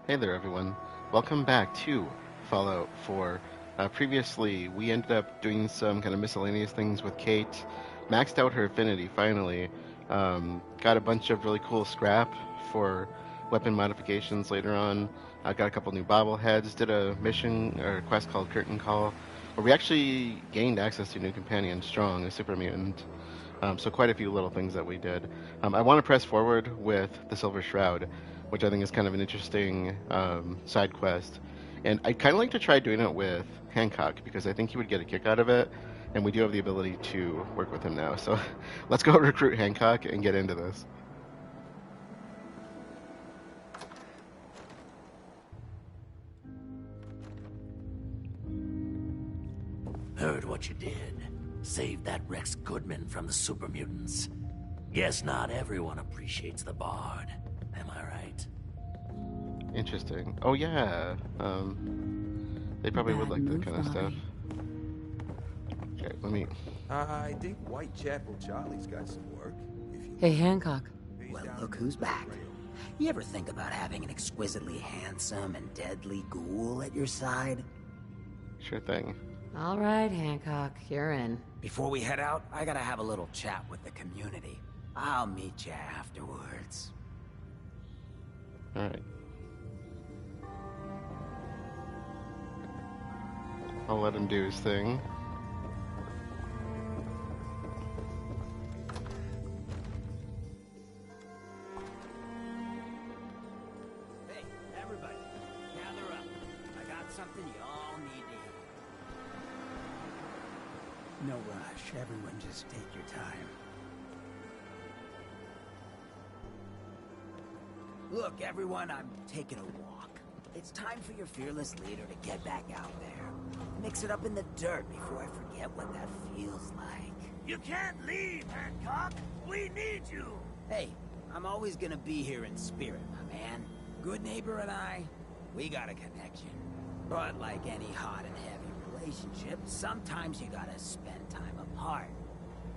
Hey there, everyone. Welcome back to Fallout 4. Previously, we ended up doing some kind of miscellaneous things with Kate, maxed out her affinity finally, got a bunch of really cool scrap for weapon modifications later on, got a couple new bobbleheads, did a mission or quest called Curtain Call, where we actually gained access to a new companion, Strong, a super mutant. So quite a few little things that we did. I want to press forward with the Silver Shroud, which I think is kind of an interesting side quest. And I'd kind of like to try doing it with Hancock because I think he would get a kick out of it. And we do have the ability to work with him now. So let's go recruit Hancock and get into this. Heard what you did. Saved that Rex Goodman from the super mutants. Guess not everyone appreciates the Bard. Am I right? Interesting. Oh yeah. They probably would like that kind of stuff. Okay, let me. I think Whitechapel Charlie's got some work. Hey, Hancock. Well, look who's back. You ever think about having an exquisitely handsome and deadly ghoul at your side? Sure thing. All right, Hancock, you're in. Before we head out, I gotta have a little chat with the community. I'll meet you afterwards. All right. I'll let him do his thing. Hey, everybody, gather up. I got something you all need to hear. No rush, everyone just take your time. Look, everyone, I'm taking a walk. It's time for your fearless leader to get back out there. Mix it up in the dirt before I forget what that feels like. You can't leave, Hancock! We need you! Hey, I'm always gonna be here in spirit, my man. Goodneighbor and I, we got a connection. But like any hot and heavy relationship, sometimes you gotta spend time apart.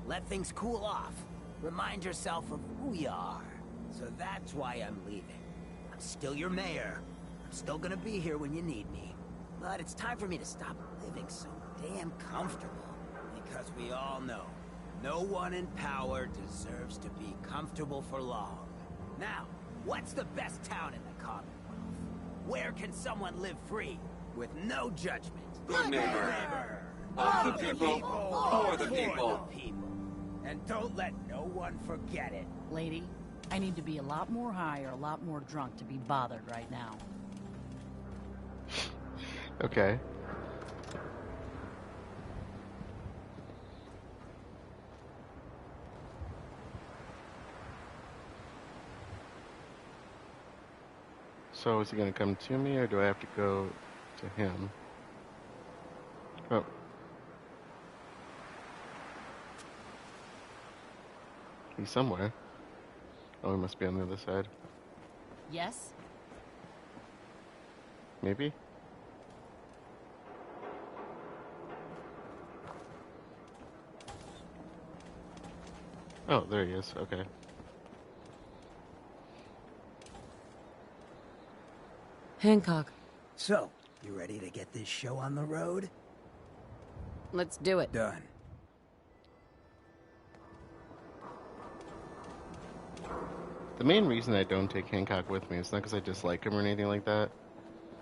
Let things cool off. Remind yourself of who you are. So that's why I'm leaving. I'm still your mayor. I'm still gonna be here when you need me. But it's time for me to stop living so damn comfortable. Because we all know, no one in power deserves to be comfortable for long. Now, what's the best town in the Commonwealth? Where can someone live free, with no judgment? Goodneighbor. Of the people, for the people. And don't let no one forget it. Lady, I need to be a lot more high or a lot more drunk to be bothered right now. Okay. So is he gonna come to me, or do I have to go to him? Oh. He's somewhere. Oh, he must be on the other side. Yes? Maybe? Oh, there he is. Okay. Hancock, So, you ready to get this show on the road? let's do it. Done. The main reason I don't take Hancock with me is not because I dislike him or anything like that.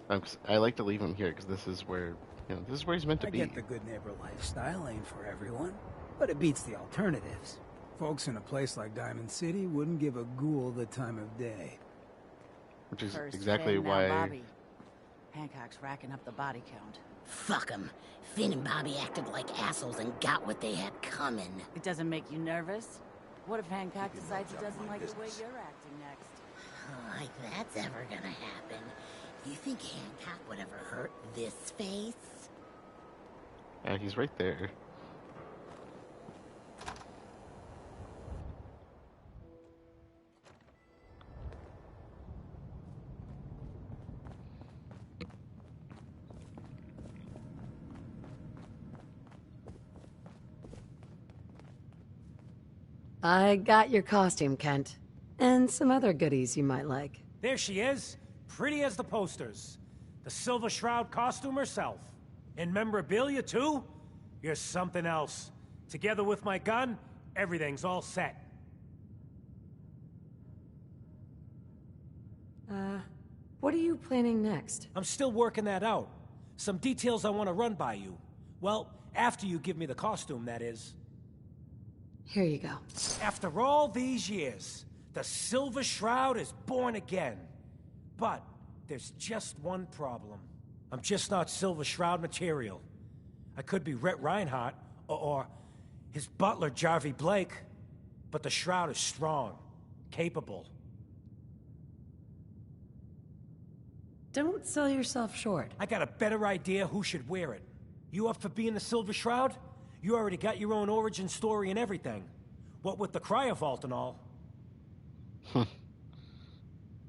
'Cause I like to leave him here because this is where, this is where he's meant to I be. get the good neighbor lifestyle ain't for everyone, but it beats the alternatives. Folks in a place like Diamond City wouldn't give a ghoul the time of day. Which is First exactly Finn, now why. Bobby. Hancock's racking up the body count. Fuck 'em. Finn and Bobby acted like assholes and got what they had coming. It doesn't make you nervous? What if Hancock decides he doesn't like the way you're acting next? Like that's ever gonna happen. You think Hancock would ever hurt this face? He's right there. I got your costume, Kent. And some other goodies you might like. There she is. Pretty as the posters. The Silver Shroud costume herself. And memorabilia, too? You're something else. Together with my gun, everything's all set. What are you planning next? I'm still working that out. Some details I want to run by you. Well, after you give me the costume, that is. Here you go. After all these years, the Silver Shroud is born again. But there's just one problem. I'm just not Silver Shroud material. I could be Rhett Reinhardt, or his butler, Jarvie Blake. But the Shroud is strong, capable. Don't sell yourself short. I got a better idea who should wear it. You up for being the Silver Shroud? You already got your own origin story and everything. What with the cryo vault and all.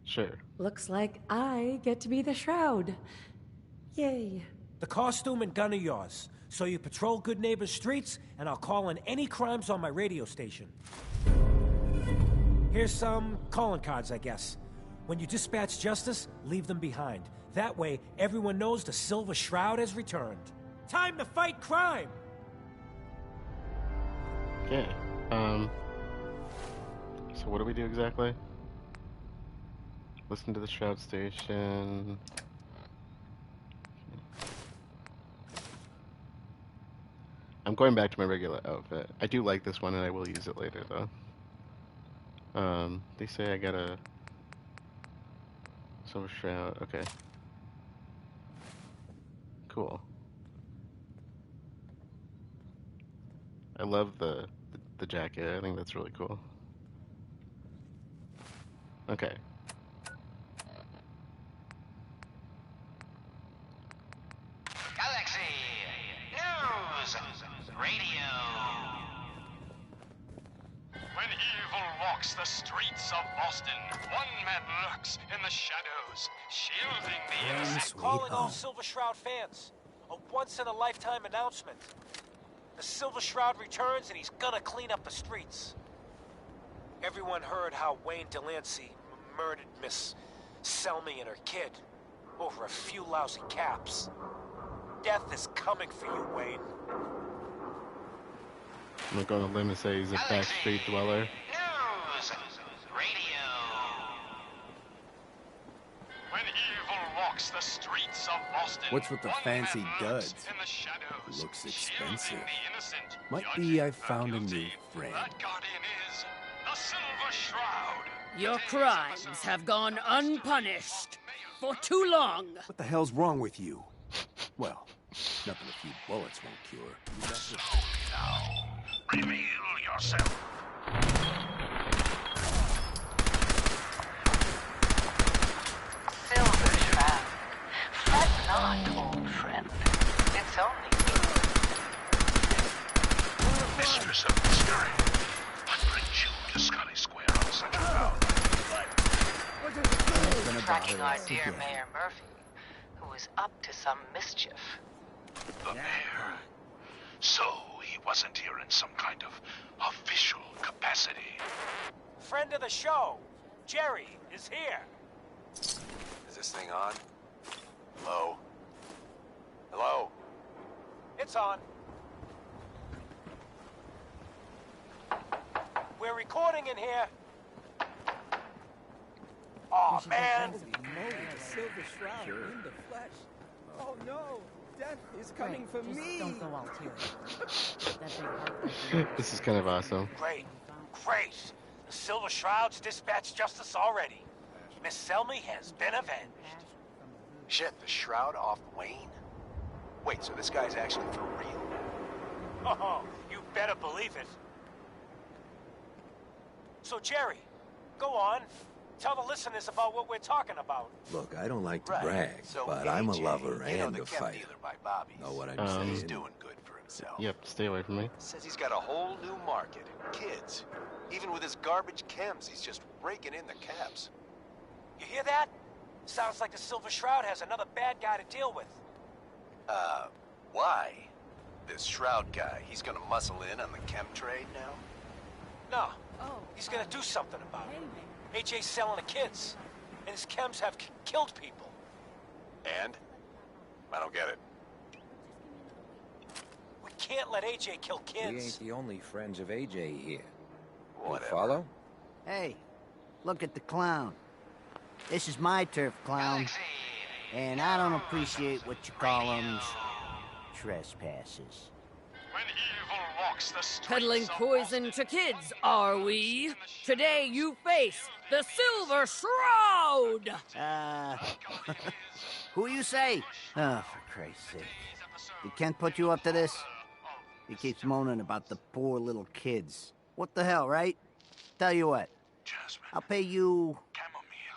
Sure. Looks like I get to be the Shroud. Yay. The costume and gun are yours. So you patrol Goodneighbor's streets, and I'll call in any crimes on my radio station. Here's some calling cards, I guess. When you dispatch justice, leave them behind. That way, everyone knows the Silver Shroud has returned. Time to fight crime! Okay. So what do we do exactly? Listen to the Shroud Station. I'm going back to my regular outfit. I do like this one, and I will use it later, though. They say I got a Silver Shroud. Okay. Cool. I love the jacket. I think that's really cool. Okay. Galaxy News Radio. When evil walks the streets of Boston, one man lurks in the shadows, shielding the innocent. Calling all Silver Shroud fans. A once-in-a-lifetime announcement. The Silver Shroud returns and he's gonna clean up the streets. Everyone heard how Wayne Delancey murdered Miss Selmy and her kid over a few lousy caps. Death is coming for you, Wayne. I'm gonna go on a limb and say he's a backstreet dweller. News Radio. When evil walks the streets of Boston, What's with the fancy man duds? lurks in the shadows, Looks shielding expensive. the innocent, Might judging be I the found a guilty. new friend. That guardian is the Silver Shroud. Your crimes have gone unpunished for too long. What the hell's wrong with you? Well, nothing a few bullets won't cure. Now, reveal yourself. Silver Shroud. Fret not, old friend. It's only Mistress of the Sky. What brings you to Scully Square on such a round? tracking our dear Mayor Murphy, who is up to some mischief. The mayor? So he wasn't here in some kind of official capacity. Friend of the show, Jerry, is here. Is this thing on? Hello? Hello? It's on. We're recording in here. Oh man! The Silver Shroud in the flesh. Oh no! Death is coming for me! Don't go all teary. This is kind of awesome. Great. The Silver Shroud's dispatched justice already. Miss Selmy has been avenged. Shit, the Shroud off Wayne? Wait, so this guy's actually for real? Oh, you better believe it. So Jerry, go on. Tell the listeners about what we're talking about. Look, I don't like to brag, but I'm a lover and a fighter. Know what I'm saying? He's doing good for himself. Yep, stay away from me. Says he's got a whole new market. Kids. Even with his garbage chems, he's just raking in the cabs. You hear that? Sounds like the Silver Shroud has another bad guy to deal with. Why? This Shroud guy, he's gonna muscle in on the chem trade now? No. He's gonna do something about it. AJ's selling the kids. and his chems have killed people. And? I don't get it. We can't let AJ kill kids. We ain't the only friends of AJ here. Whatever. You follow? Hey, look at the clown. This is my turf, clown. And I don't appreciate what you call them trespassers. When evil walks the streets Peddling of poison to kids, are we? Today you face the Silver Shroud! Who you say? Oh, for Christ's sake. Did Kent put you up to this? He keeps moaning about the poor little kids. What the hell, right? Tell you what. I'll pay you,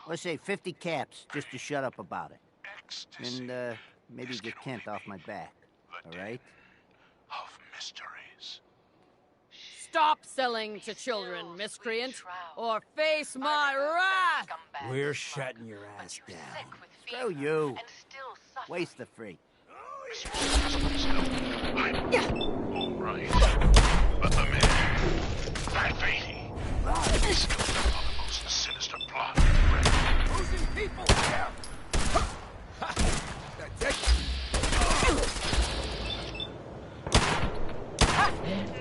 let's say 50 caps just to shut up about it. And, maybe get Kent off my back. All right? Of mysteries. Stop selling to children, miscreant, or face my wrath! We're shutting your ass down. Screw you. Waste the freak. All right. But the man, that Beatty, is still the most sinister plot. Losing people here!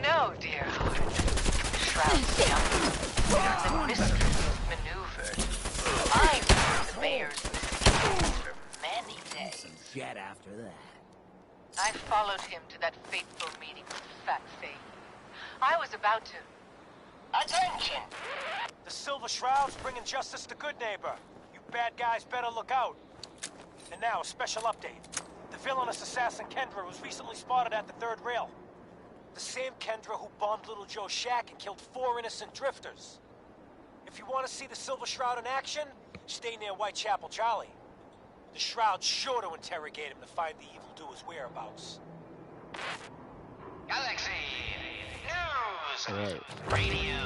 No, dear heart. Shroud's young. The mystery maneuvered. I knew the mayor's misdeeds for many days. Get after that. I followed him to that fateful meeting with Fat Faye. I was about to... Attention! The Silver Shroud's bringing justice to Goodneighbor. You bad guys better look out. And now, a special update. The villainous assassin Kendra was recently spotted at the third rail. The same Kendra who bombed Little Joe's shack and killed 4 innocent drifters. If you want to see the Silver Shroud in action, stay near Whitechapel Charlie. The Shroud's sure to interrogate him to find the evildoer's whereabouts. Galaxy News Alright. Radio.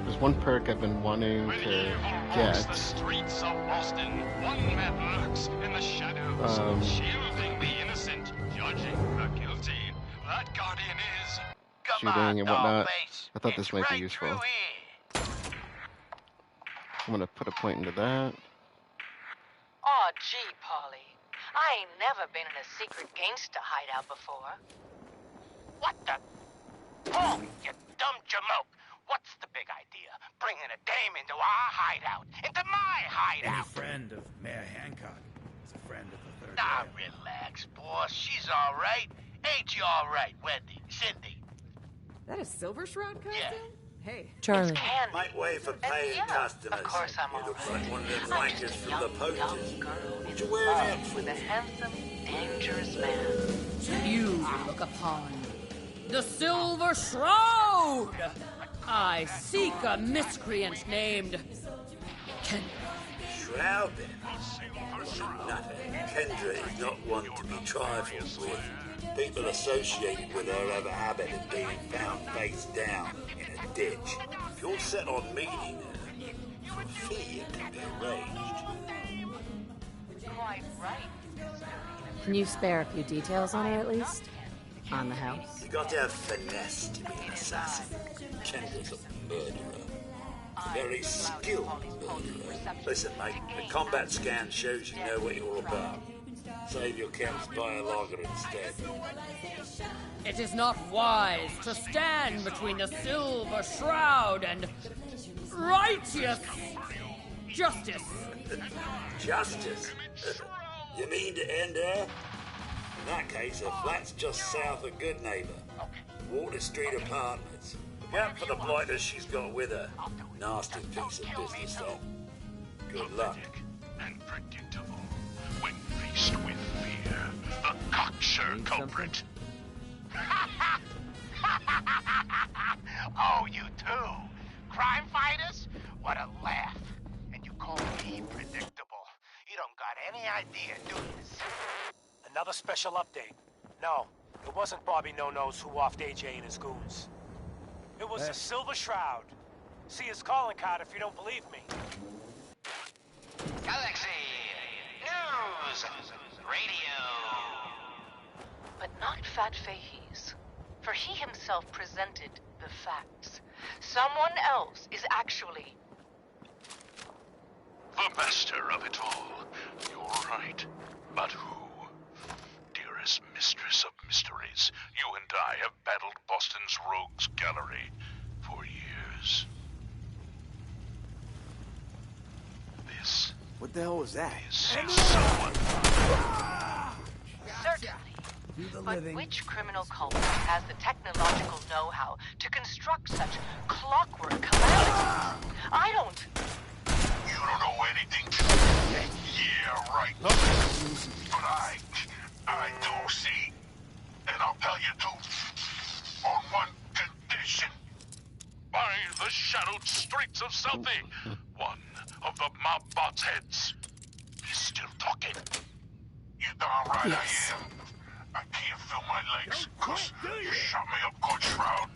There's one perk I've been wanting to get. The streets of Boston. One man lurks in the shadows, shielding the innocent, judging the guilty. That guardian is Shooting and whatnot. I thought this might be useful. I'm gonna put a point into that. Aw, gee, Polly. I ain't never been in a secret gangsta hideout before. What the? Oh, you dumb jamoke. What's the big idea? Bringing a dame into our hideout. Into my hideout. Any friend of Mayor Hancock is a friend of the third Now rail. relax, boss. She's all right. Ain't you all right, Wendy? Cindy? That a Silver Shroud costume? Yeah. Hey. Charlie. Make way for paying customers. Of course I'm You look all right. like one of them I'm flankers just a from young, the poachers. dumb girl What in you wearing love out for? with a handsome, dangerous man. You look upon the Silver Shroud! I seek a miscreant named Kent. Shroud then? Nothing. Kendra is not one to be trifled with. People associated with her have a habit of being found face down in a ditch. If you're set on meeting her, for a fee it can be arranged. Quite right. Can you spare a few details on her at least? On the house? You got to have finesse to be an assassin. Kendra's a murderer. A very skilled murderer. Listen, mate, the combat scan shows you know what you're all about. Save your chems, buy a lager instead. It is not wise to stand between the Silver Shroud and righteous justice. Justice? You mean to end her? In that case, her flat's just south of Goodneighbor. Water Street Apartments. Look out for the blighters she's got with her. Nasty piece of business, though. Good luck. and predictable. When faced with fear, the cocksure culprit. Oh, you too? Crime fighters? What a laugh. And you call me predictable. You don't got any idea, do you? Another special update. No, it wasn't Bobby No-Nose who offed AJ and his goons. It was the Silver Shroud. See his calling card if you don't believe me. Galaxy News Radio. But not Fat Fahey's, for he himself presented the facts. Someone else is actually The master of it all. You're right. But who? Dearest mistress of mysteries, you and I have battled Boston's rogues gallery for years. This. What the hell was that? This is someone. Certainly. But which criminal culprit has the technological know-how to construct such clockwork calamities? I don't... You don't know anything. Yeah, right. But I do see. And I'll tell you too. On one condition. By the shadowed streets of Southie. One of the mob bot's heads. He's still talking. You darn right Yes. I am. I can't feel my legs, cause you shot me up good, Shroud.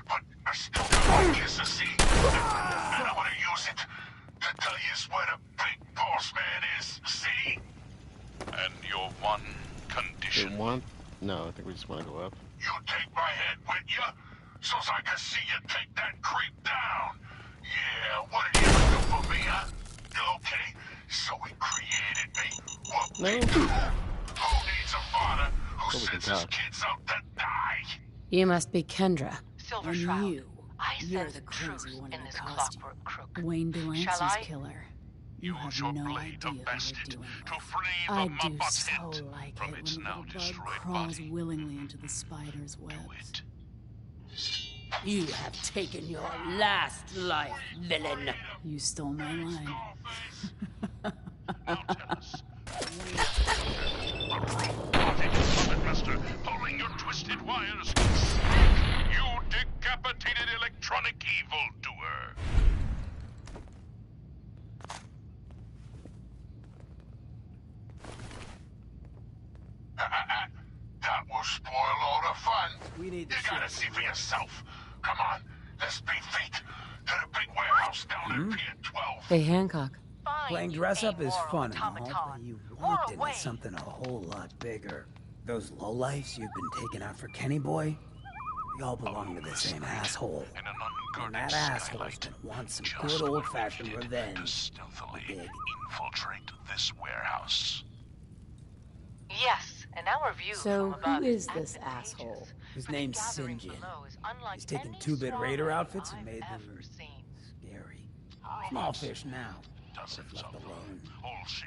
But I still got my kiss to see. And I'm gonna use it to tell you where the big boss man is, see? And your one condition. No, I think we just want to go up. You take my head with you, so I can see you take that creep down. Yeah, what did you do for me, huh? Okay, so he created me. What No. we do? Who needs a father who we can sends his talk. kids out to die? You must be Kendra. Silver And Shroud. you, I you're sense the truth crazy one in in the this costume. clockwork crook. Wayne Shall Delancey's I? killer. You have Use your no blade to idea who best you're it, dealing to with. free the I do Muppet's so head like from it its when a now little bug destroyed crawls body. willingly into the spider's web. It. You have taken your last life, villain. You stole my line. Now tell us. Puppet master, pulling your twisted wires. You decapitated electronic evildoer. That will spoil all the fun. We need You to gotta see for yourself. Come on, let's beat feet to the big warehouse down at Pier 12. Hey, Hancock. Playing dress up is fun and all, automaton. but you Or walked away. into something a whole lot bigger. Those lowlifes you've been taking out for Kenny Boy, they all belong to the same asshole. And that asshole's been wanting some good old-fashioned revenge. Stealthily infiltrate this warehouse. Yes, and our view So, from above who is is this advantageous. asshole? His But the name's gathering St. John. below is unlike He's taken any 2-bit strong raider man outfits and I've made them ever seen. scary. Small fish now, if left alone.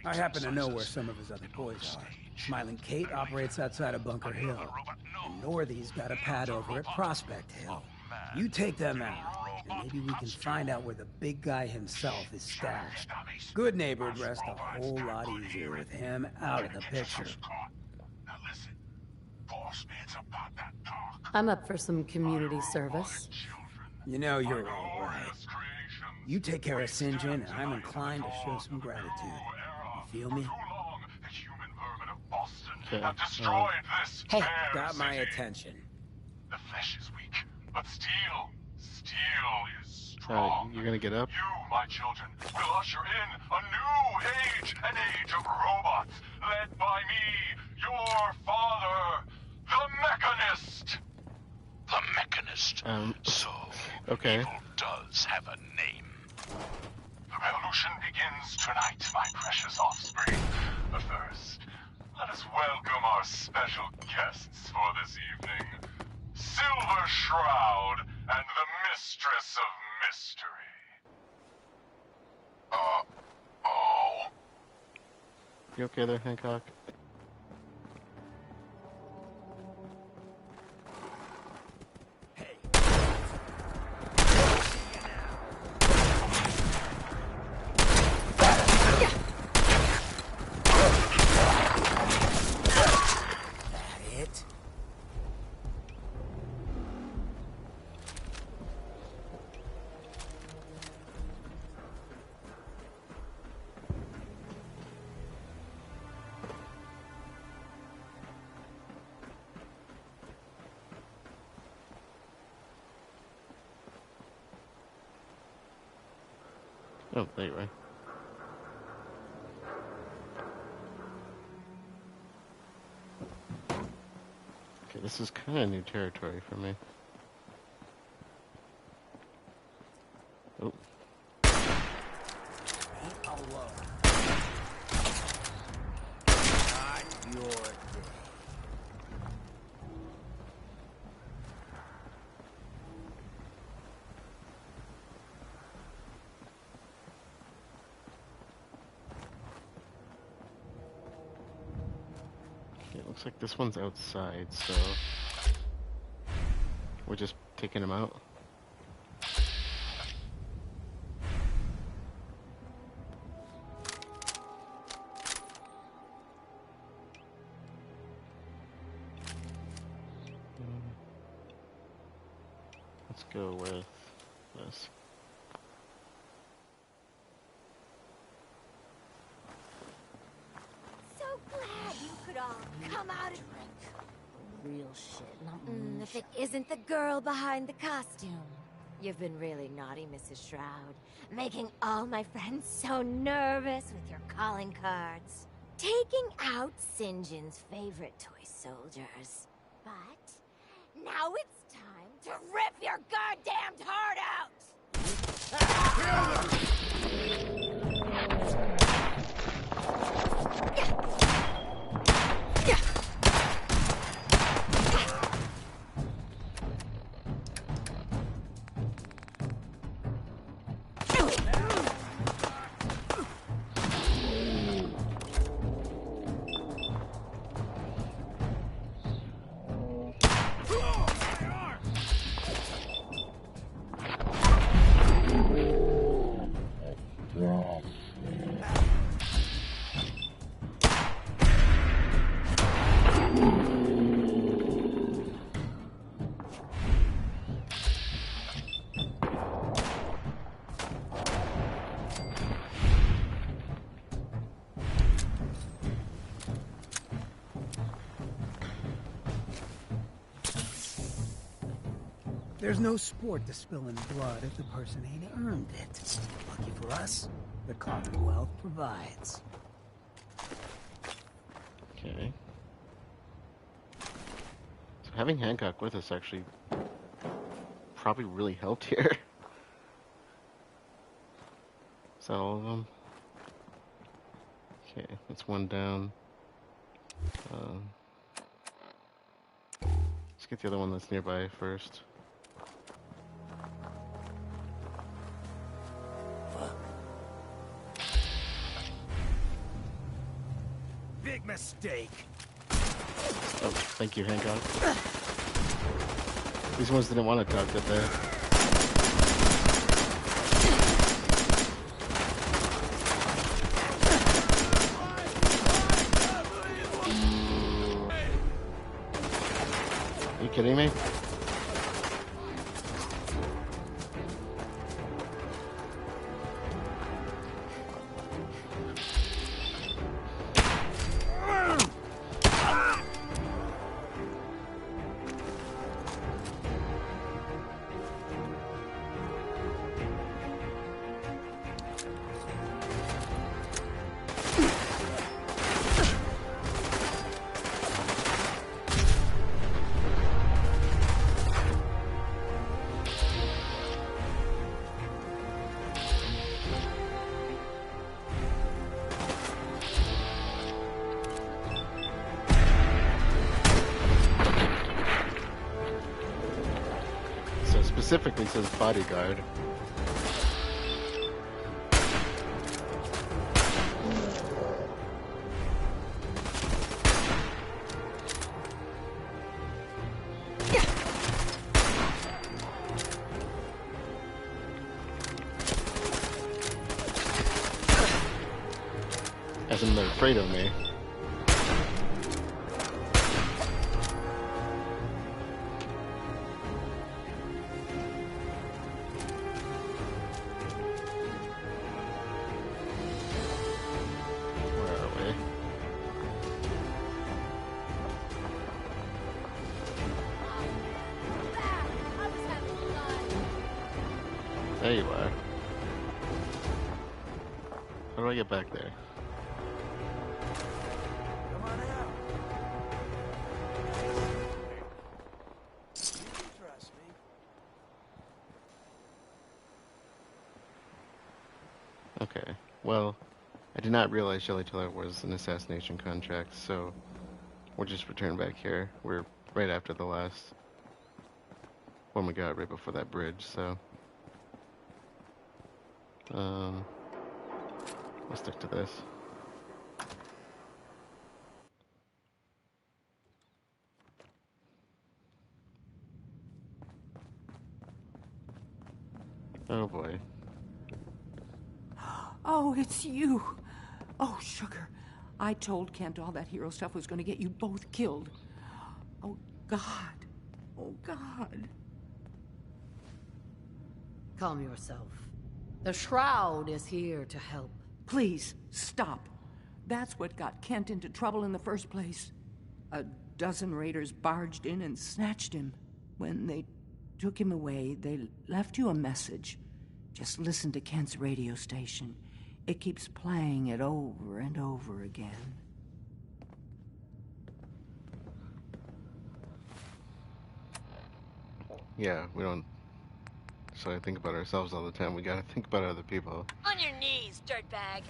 I happen to know where some of his other boys are. Smiling Kate operates outside of Bunker Hill. And Northy's got a pad over at Prospect Hill. You take them out, and maybe we can find out where the big guy himself is stashed. Goodneighbor would rest a whole lot easier with him out of the picture. Now listen, boss man's about that talk. I'm up for some community service. You know you're all right. You take care of St. John, and I'm inclined to show some gratitude. You feel me? Have destroyed this Hey, fair got my city. attention. The flesh is weak, but steel is Alright, strong. you're gonna get up? You, my children, will usher in a new age, an age of robots, led by me, your father, the Mechanist. The Mechanist. So, okay. evil does have a name. The revolution begins tonight, my precious offspring. But first, let us welcome our special guests for this evening. Silver Shroud and the Mistress of Mystery. Oh. You okay there, Hancock? It? Oh, there you are. Okay, this is kind of new territory for me. Oh. Ain't a Looks like this one's outside, so we're just taking him out. Let's go with this. So glad you could all come out and Real shit, not if it isn't the girl behind the costume. You've been really naughty, Mrs. Shroud, making all my friends so nervous with your calling cards. Taking out St. John's favorite toy soldiers. But now it's time to rip your goddamned heart There's no sport to spilling blood if the person ain't earned it. Lucky for us, the Commonwealth provides. Okay. So having Hancock with us actually probably really helped here. Is that all of them? Okay, that's one down. Let's get the other one that's nearby first. Big mistake. Oh, thank you, Hancock. These ones didn't want to talk, did they? Are you kidding me? Specifically says bodyguard. As in they're afraid of me. There you are. How do I get back there? Come on out. You can trust me. Okay. Well, I did not realize Jelly Tiller was an assassination contract, so we'll just return back here. We're right after the last one we got right before that bridge, so we'll stick to this. Oh boy. Oh, it's you. Oh, sugar. I told Kent all that hero stuff was going to get you both killed. Oh, God. Oh, God. Calm yourself. The Shroud is here to help. Please, stop. That's what got Kent into trouble in the first place. A dozen raiders barged in and snatched him. When they took him away, they left you a message. Just listen to Kent's radio station. It keeps playing it over and over again. Yeah, we don't... So I think about ourselves all the time. We gotta think about other people. On your knees, dirtbag.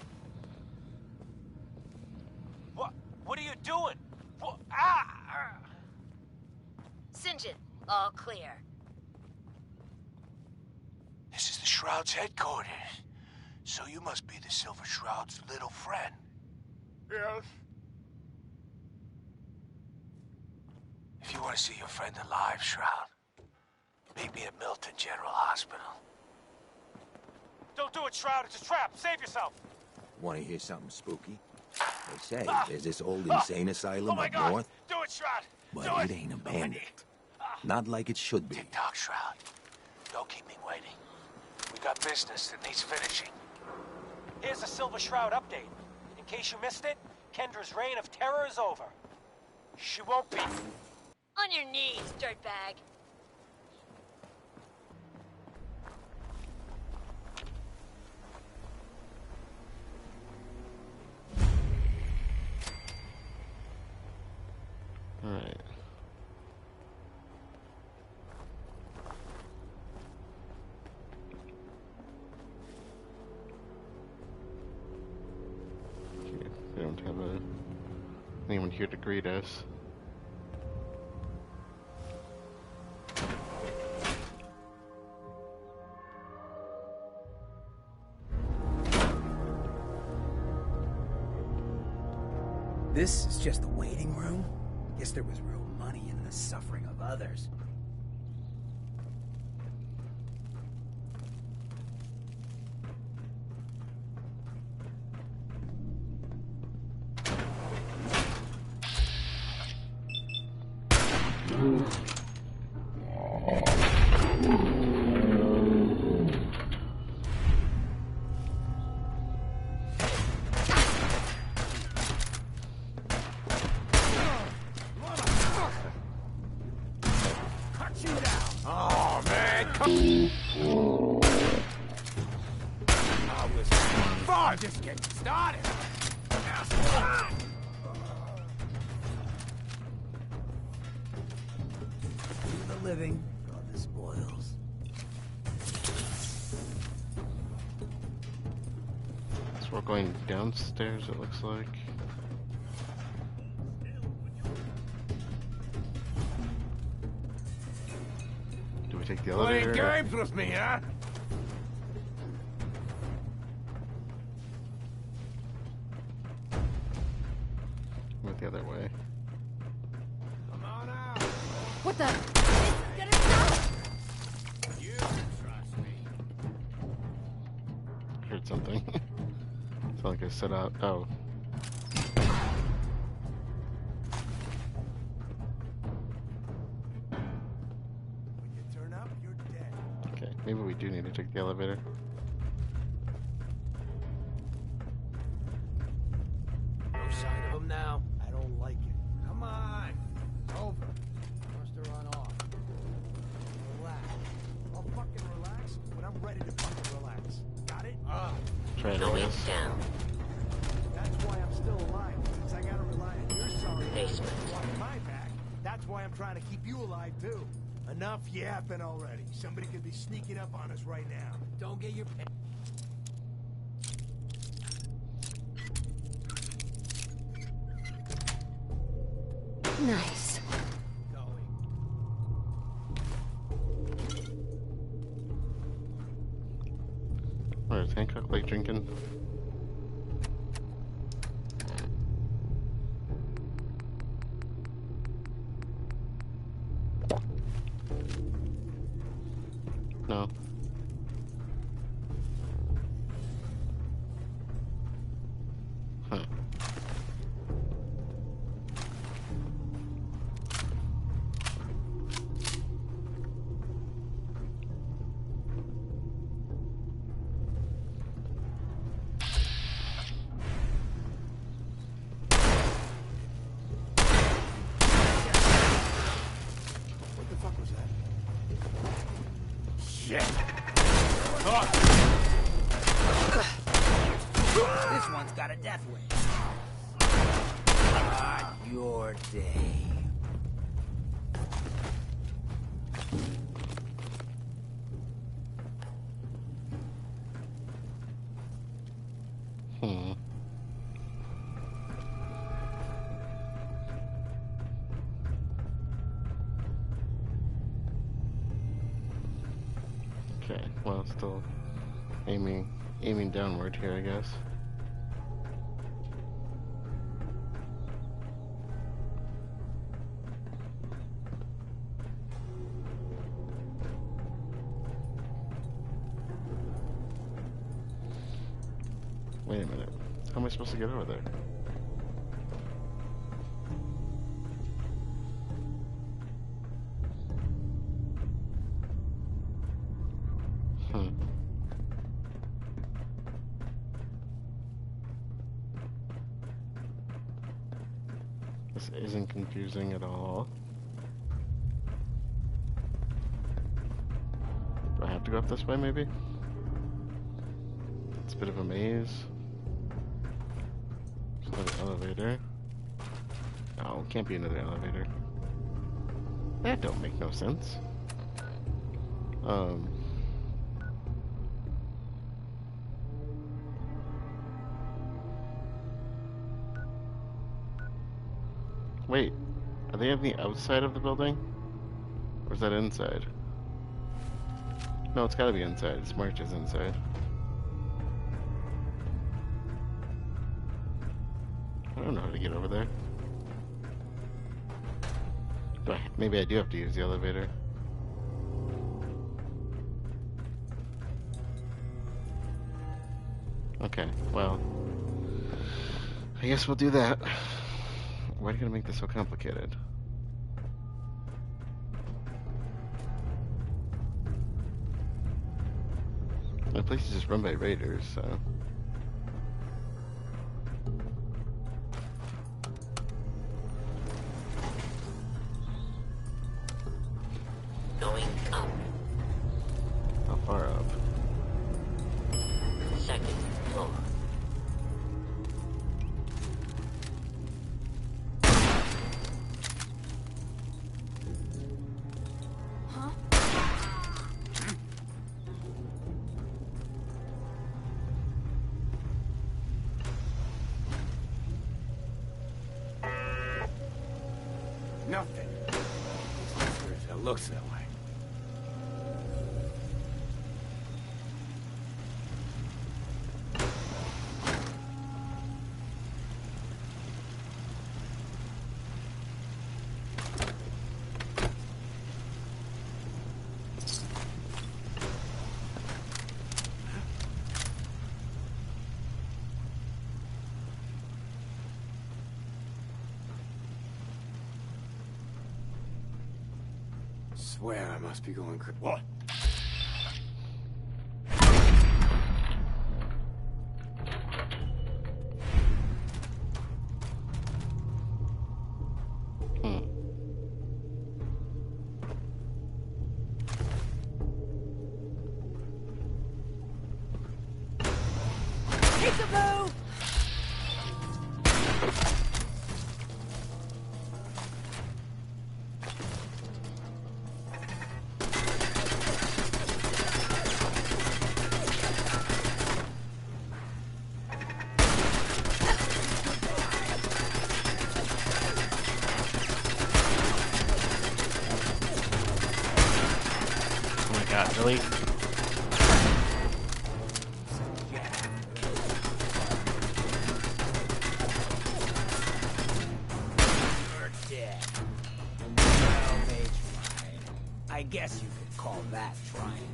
What are you doing? What? Ah! St. John, all clear. This is the Shroud's headquarters. So you must be the Silver Shroud's little friend. Yes. If you want to see your friend alive, Shroud, meet me at Milton General Hospital. Don't do it, Shroud. It's a trap. Save yourself. Want to hear something spooky? They say there's this old insane asylum up north, Do it, Shroud. but it ain't abandoned. Not like it should be. Tick-tock, Shroud. Don't keep me waiting. We got business that needs finishing. Here's the Silver Shroud update. In case you missed it, Kendra's reign of terror is over. She won't be... On your knees, dirtbag. Alright. Okay, we don't have anyone here to greet us. This is just the waiting room? Guess there was real money in the suffering of others. Just getting started. Do the living, God the spoils. So we're going downstairs, it looks like. Do we take the elevator? Playing games with me, huh? Went the other way. Come on out. What the? Gonna stop! You can trust me. Heard something. It's like I set out. Oh. When you turn up, you're dead. Okay, maybe we do need to take the elevator. No sign of him now. I don't like it. Come on. It's over. Wants to run off. Relax. I'll fucking relax when I'm ready to fucking relax. Got it? Try to Going miss. down. That's why I'm still alive. Since I gotta rely on your sorry watching my back, that's why I'm trying to keep you alive too. Enough yapping already. Somebody could be sneaking up on us right now. Don't get your... Nice. Where is Hancock like drinking? No. death wish. Not your day. Okay, well, still aiming downward here, I guess. Wait a minute. How am I supposed to get over there? This isn't confusing at all. Do I have to go up this way, maybe? It's a bit of a maze. There's another elevator. No, can't be another elevator. That don't make no sense. Wait, are they on the outside of the building? Or is that inside? No, it's gotta be inside. It's marked as inside. I don't know how to get over there. Maybe I do have to use the elevator. Okay, well, I guess we'll do that. Why are you gonna make this so complicated? The place is just run by raiders, so... Going up. How far up? Second floor. Nothing. It looks that way. Swear I must be going crazy. What? Peekaboo! Oh my god, really? You're dead. Well, they tried. I guess you could call that trying.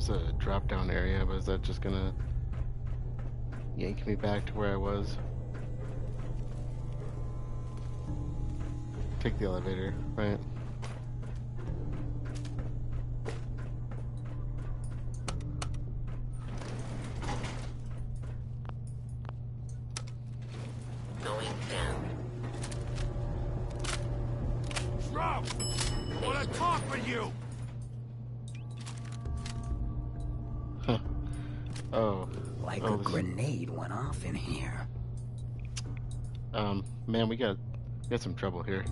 is a drop-down area, but is that just gonna yank me back to where I was? Take the elevator, right? Going down. Shroud! I want to talk with you! Huh. Oh. Like a grenade went off in here. Man, we got some trouble here.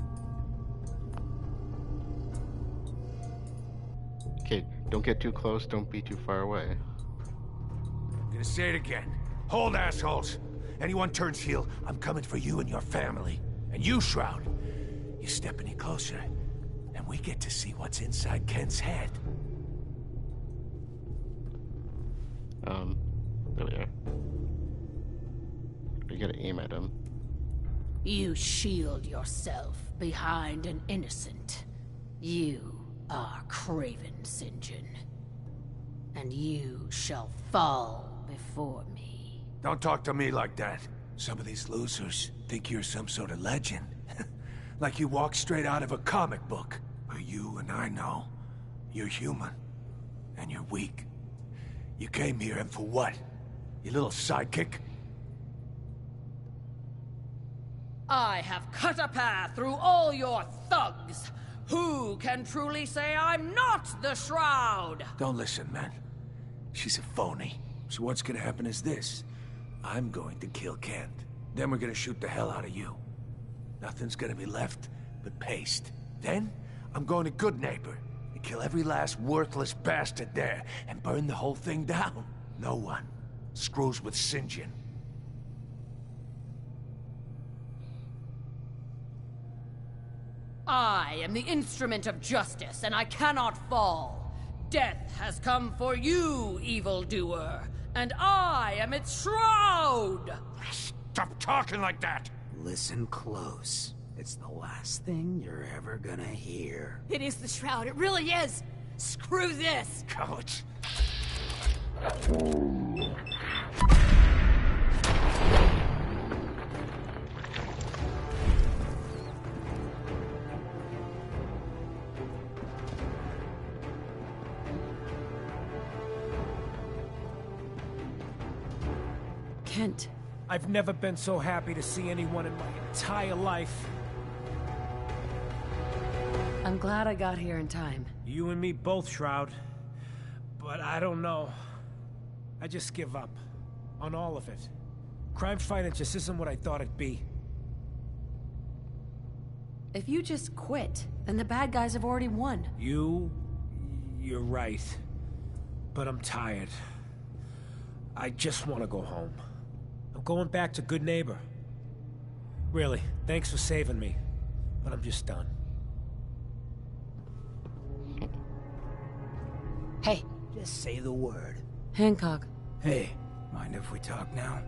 Okay, don't get too close, don't be too far away. I'm gonna say it again. Hold, assholes! Anyone turns heel, I'm coming for you and your family. And you, Shroud, you step any closer, and we get to see what's inside Kent's head. There we are. You gotta aim at him. You shield yourself behind an innocent. You are Craven Sinjin. And you shall fall before me. Don't talk to me like that. Some of these losers think you're some sort of legend. Like you walk straight out of a comic book. But you and I know, you're human. And you're weak. You came here and for what? Your little sidekick? I have cut a path through all your thugs. Who can truly say I'm not the Shroud? Don't listen, man. She's a phony. So what's gonna happen is this. I'm going to kill Kent. Then we're gonna shoot the hell out of you. Nothing's gonna be left but paste. Then, I'm going to Goodneighbor and kill every last worthless bastard there and burn the whole thing down. No one screws with Sinjin. I am the instrument of justice, and I cannot fall. Death has come for you, evildoer, and I am its Shroud! Stop talking like that! Listen close. It's the last thing you're ever gonna hear. It is the Shroud, it really is! Screw this! Cowards! Kent. I've never been so happy to see anyone in my entire life. I'm glad I got here in time. You and me both, Shroud. But I don't know. I just give up. On all of it. Crime fighting just isn't what I thought it'd be. If you just quit, then the bad guys have already won. You're right. But I'm tired. I just want to go home. I'm going back to Goodneighbor. Really, thanks for saving me. But I'm just done. Hey. Just say the word. Hancock. Hey, mind if we talk now?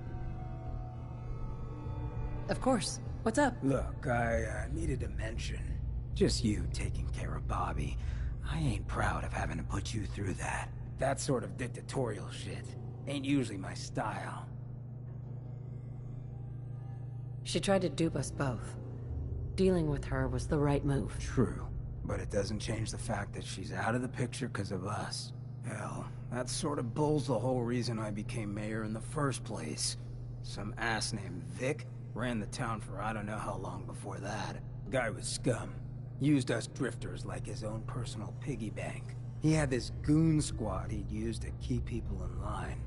Of course. What's up? Look, I needed to mention. Just you taking care of Bobby. I ain't proud of having to put you through that. That sort of dictatorial shit ain't usually my style. She tried to dupe us both. Dealing with her was the right move. True, but it doesn't change the fact that she's out of the picture because of us. Hell, that sort of bull's the whole reason I became mayor in the first place. Some ass named Vic ran the town for I don't know how long before that. Guy was scum. Used us drifters like his own personal piggy bank. He had this goon squad he'd use to keep people in line.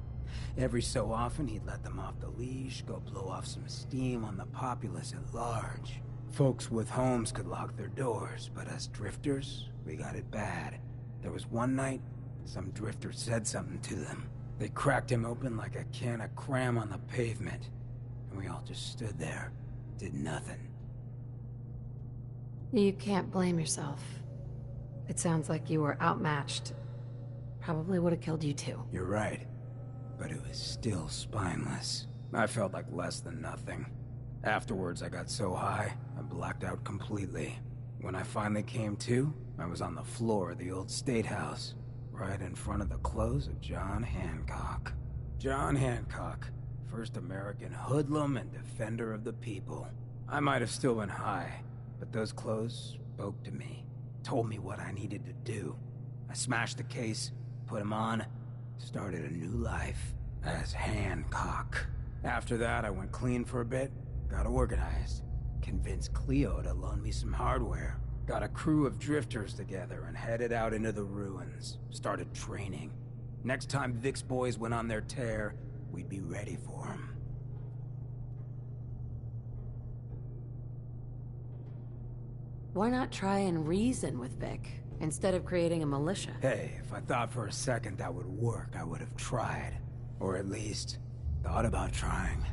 Every so often, he'd let them off the leash, go blow off some steam on the populace at large. Folks with homes could lock their doors, but us drifters, we got it bad. There was one night, some drifter said something to them. They cracked him open like a can of cram on the pavement. And we all just stood there, did nothing. You can't blame yourself. It sounds like you were outmatched. Probably would have killed you too. You're right. But it was still spineless. I felt like less than nothing. Afterwards, I got so high, I blacked out completely. When I finally came to, I was on the floor of the old state house. right in front of the clothes of John Hancock. John Hancock, first American hoodlum and defender of the people. I might have still been high, but those clothes spoke to me, told me what I needed to do. I smashed the case, put him on, started a new life as Hancock. After that, I went clean for a bit, got organized, convinced Cleo to loan me some hardware, got a crew of drifters together and headed out into the ruins, started training. Next time Vic's boys went on their tear, we'd be ready for them. Why not try and reason with Vic, instead of creating a militia? Hey, if I thought for a second that would work, I would have tried. Or at least, thought about trying.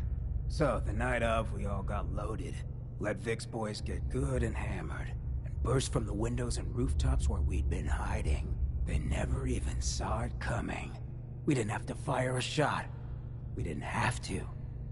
So, the night of, we all got loaded, let Vic's boys get good and hammered, and burst from the windows and rooftops where we'd been hiding. They never even saw it coming. We didn't have to fire a shot. We didn't have to,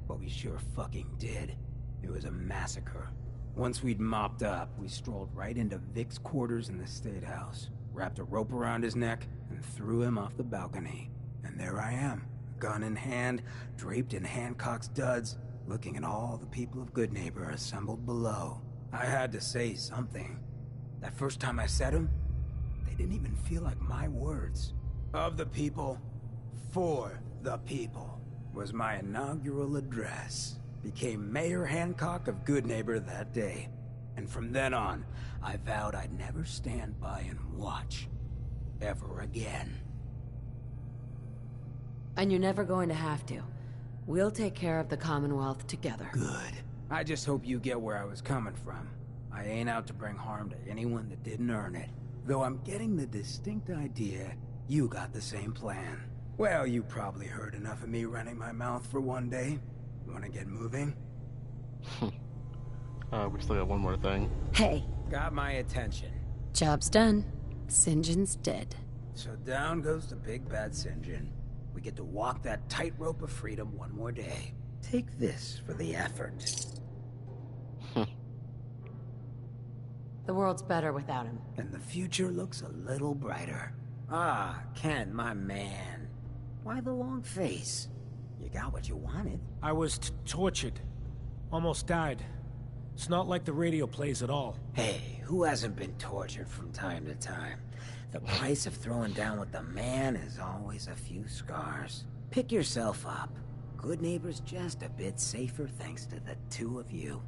but we sure fucking did. It was a massacre. Once we'd mopped up, we strolled right into Vic's quarters in the State House, wrapped a rope around his neck, and threw him off the balcony. And there I am, gun in hand, draped in Hancock's duds, looking at all the people of Goodneighbor assembled below. I had to say something. That first time I said them, they didn't even feel like my words. Of the people, for the people, was my inaugural address. Became Mayor Hancock of Goodneighbor that day. And from then on, I vowed I'd never stand by and watch. Ever again. And you're never going to have to. We'll take care of the Commonwealth together. Good. I just hope you get where I was coming from. I ain't out to bring harm to anyone that didn't earn it. Though I'm getting the distinct idea you got the same plan. Well, you probably heard enough of me running my mouth for one day. Wanna get moving? We still got one more thing. Hey. Got my attention. Job's done. St. John's dead. So down goes the big bad St. John. We get to walk that tightrope of freedom one more day. Take this for the effort. The world's better without him. And the future looks a little brighter. Ah, Ken, my man. Why the long face? You got what you wanted. I was tortured. Almost died. It's not like the radio plays at all. Hey, who hasn't been tortured from time to time? The price of throwing down with the man is always a few scars. Pick yourself up. Goodneighbor's just a bit safer thanks to the two of you.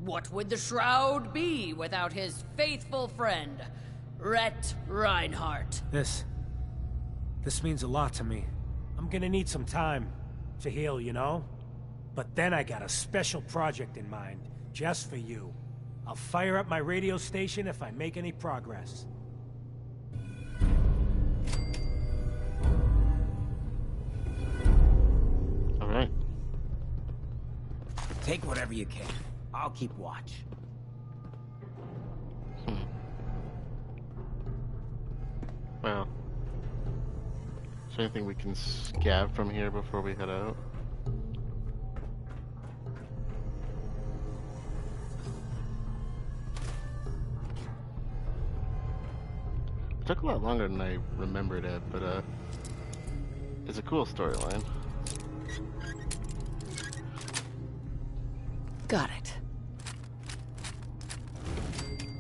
What would the Shroud be without his faithful friend, Rhett Reinhardt? This means a lot to me. I'm gonna need some time to heal, you know? But then I got a special project in mind, just for you. I'll fire up my radio station if I make any progress. All right. Take whatever you can. I'll keep watch. Well, is there anything we can scab from here before we head out? It took a lot longer than I remembered it, but it's a cool storyline. Got it.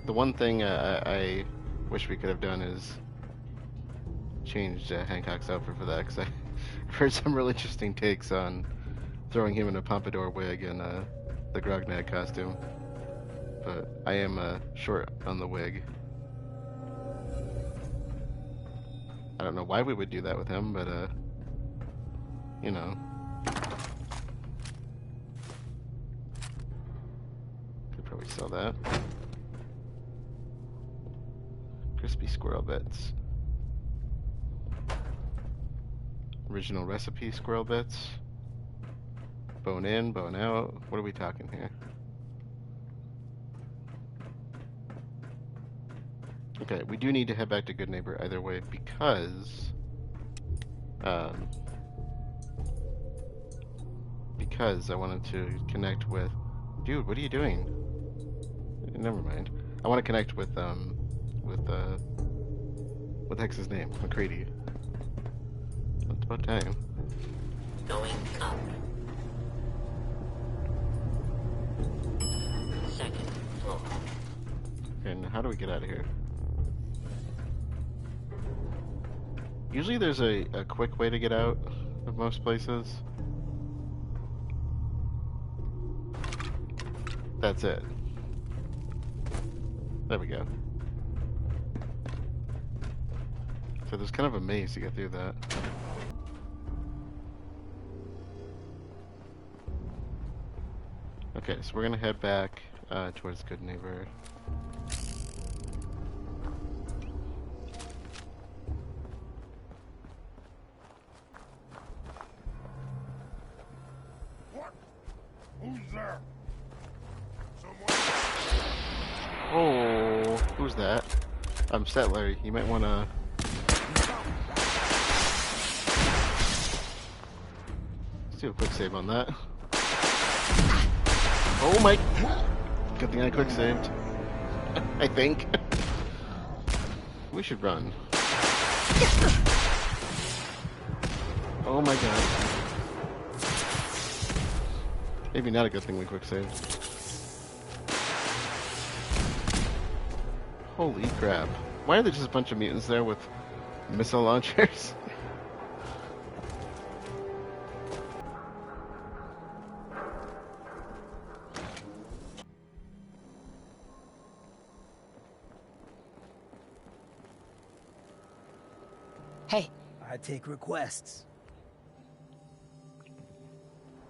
The one thing I wish we could have done is changed Hancock's outfit for that, because I've heard some really interesting takes on throwing him in a pompadour wig and the Grognag costume. But I am short on the wig. I don't know why we would do that with him, but you know. Could probably sell that. Crispy squirrel bits. Original recipe squirrel bits. Bone in, bone out. What are we talking here? Okay, we do need to head back to Goodneighbor either way because I wanted to connect with... Dude, what are you doing? What the heck's his name? McCready. It's about time. Going up. Second floor. Okay, now how do we get out of here? Usually there's a quick way to get out of most places. That's it. There we go. So there's kind of a maze to get through that. Okay, so we're gonna head back towards Goodneighbor. What? Who's there? Oh, who's that? Settler. You might wanna. Let's do a quick save on that. Oh my! Good thing I quick saved. I think. We should run. Oh my god. Maybe not a good thing we quick saved. Holy crap. Why are there just a bunch of mutants there with missile launchers? Hey. I take requests.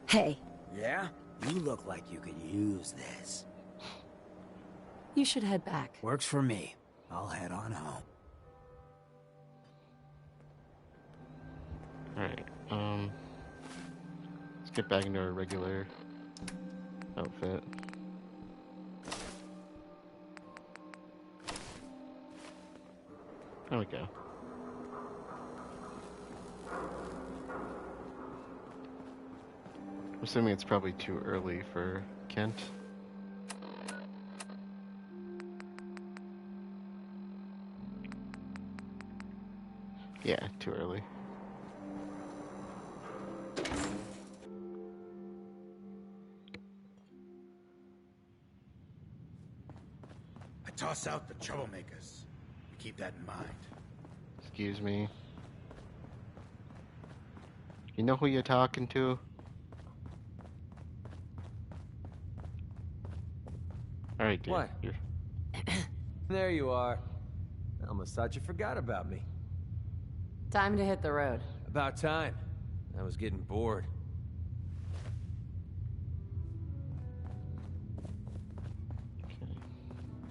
Hey. Yeah? You look like you could use this. You should head back. Works for me. I'll head on home. Alright, let's get back into our regular outfit. There we go. I'm assuming it's probably too early for Kent. Yeah, too early. I toss out the troublemakers. Keep that in mind. Excuse me. You know who you're talking to? Alright, dude. What? There you are. I almost thought you forgot about me. Time to hit the road. About time. I was getting bored.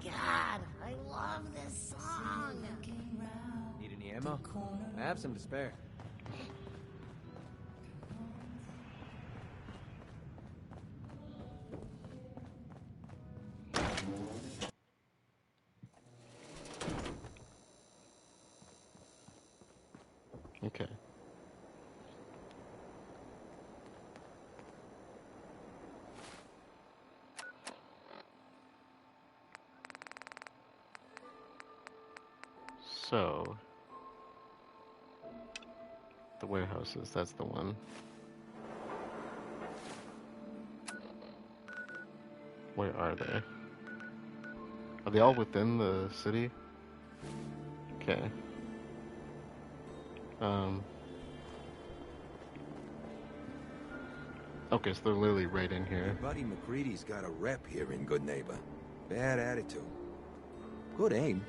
God, I love this song. Need any ammo? I have some to spare. Okay. So, the warehouses, that's the one. Where are they? Are they all within the city? Okay. Okay, so they're literally right in here. Your buddy McCready's got a rep here in Goodneighbor. Bad attitude. Good aim.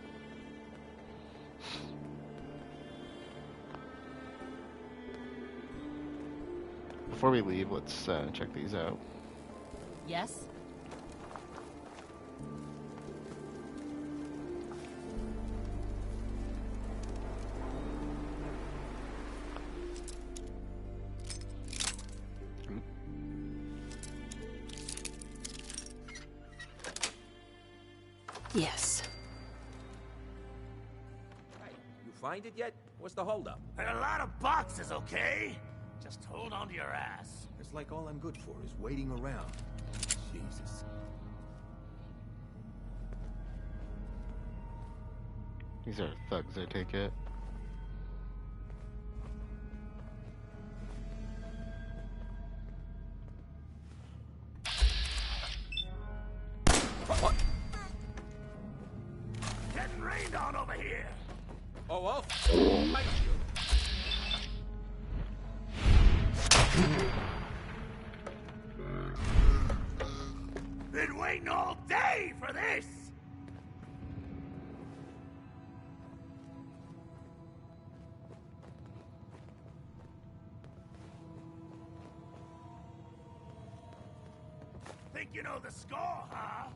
Before we leave, let's check these out. Yes? Yes. You find it yet? What's the holdup? And a lot of boxes, okay? Just hold on to your ass. It's like all I'm good for is waiting around. Jesus. These are thugs, I take it. Been waiting all day for this! Think you know the score, huh?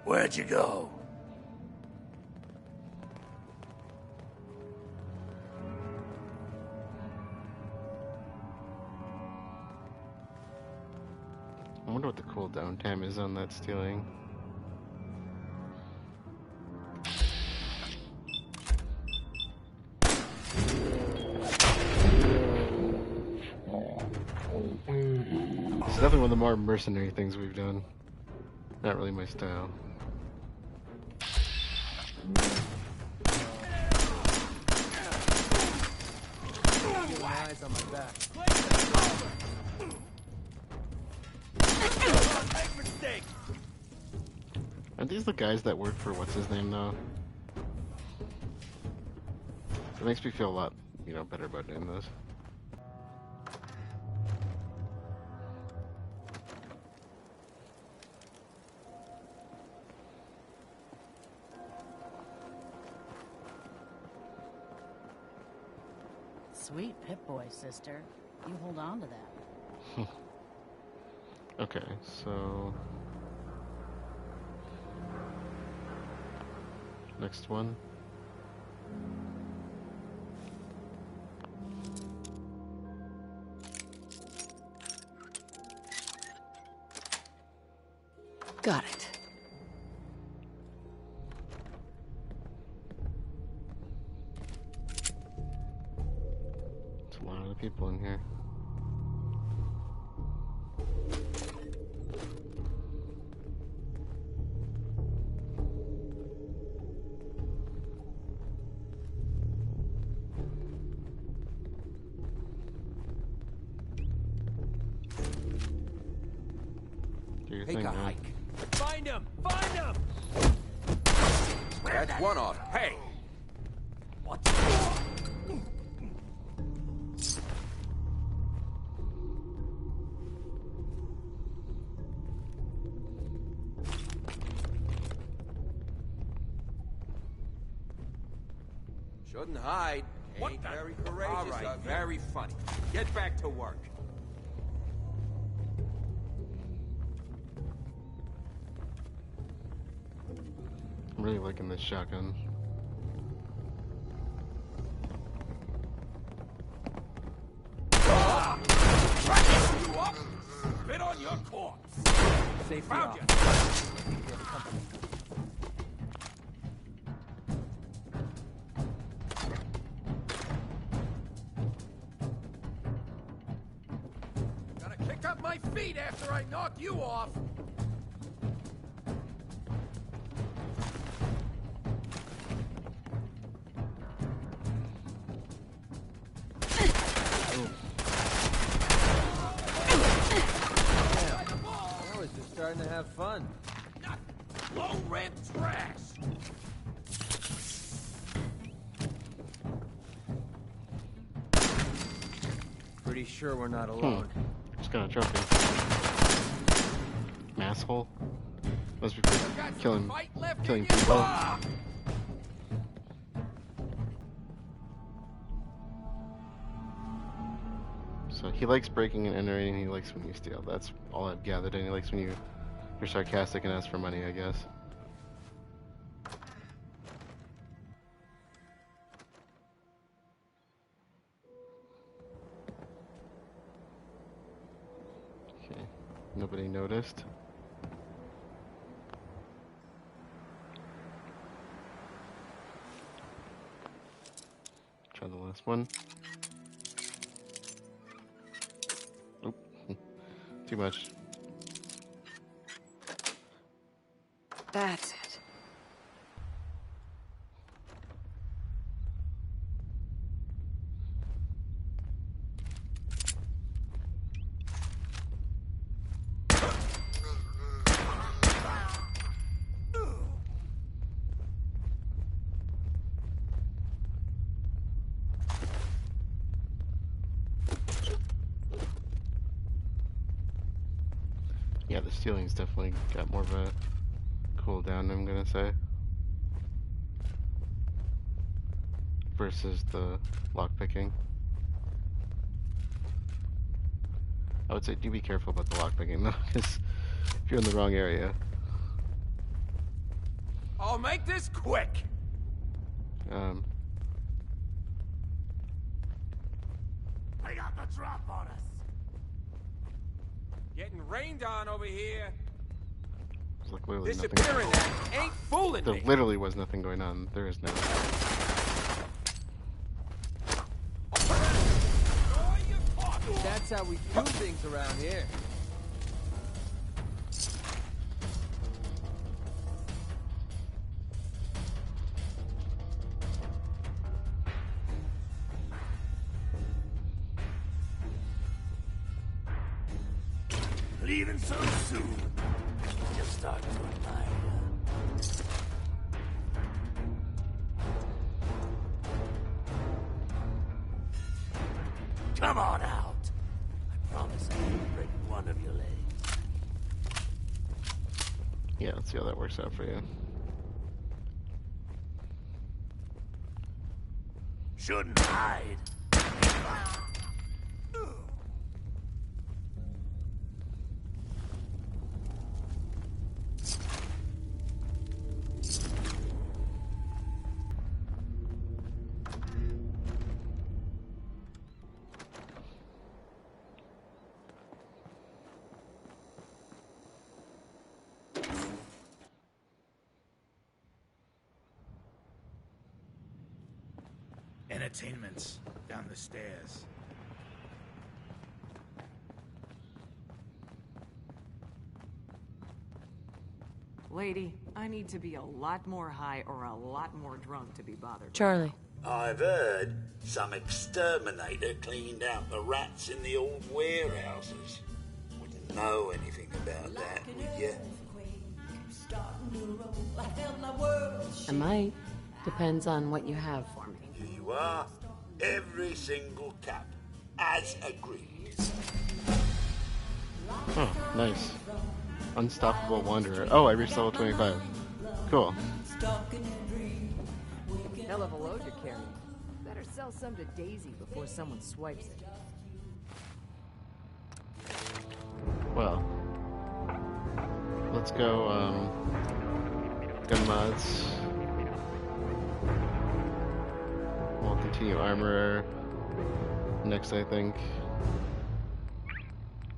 Where'd you go? I wonder what the cooldown time is on that stealing. It's definitely one of the more mercenary things we've done. Not really my style. Eyes on my back. Aren't these the guys that work for what's his name though? It makes me feel a lot, better about doing this. Sweet Pip-Boy, sister. You hold on to that. Okay, so... next one. Got it. There's a lot of people in here. Take a hike. Find him! Find him! That's one off. Hey! What? Shouldn't hide. Ain't very courageous. All right, very funny. Get back to work. I'm really liking this shotgun. You up? Spit on your corpse. Safety Found you. Gonna kick up my feet after I knock you off. Starting to have fun. Low rent trash. Pretty sure we're not alone. Just got a trophy. Masshole. Must be killing people. So he likes breaking and entering, and he likes when you steal. That's all I've gathered, and he likes when you're sarcastic and ask for money, I guess. Okay, nobody noticed. Try the last one. Oop. Too much. That's it. ceiling's definitely got more of a cooldown, I'm gonna say, versus the lockpicking. I would say do be careful about the lockpicking though, because if you're in the wrong area. I'll make this quick. They got the drop on us. Getting rained on over here. There's like literally Disappearing nothing. ain't fooling There me. literally was nothing going on. There is no. That's how we do things around here. Leaving so soon. Just start to admire. Come on out. I promise I won't break one of your legs. Yeah, let's see how that works out for you. Shouldn't hide. Entertainment's down the stairs. Lady, I need to be a lot more high or a lot more drunk to be bothered. Charlie. I've heard some exterminator cleaned out the rats in the old warehouses. Wouldn't know anything about that, would you? I might. Depends on what you have for me. Here you are. Every single cap. As agreed. Oh, nice. Unstoppable Wanderer. Oh, I reached level 25. Cool. Hell of a load you're carrying. Better sell some to Daisy before someone swipes it. Well, let's go, gun mods. We'll continue armorer next, I think.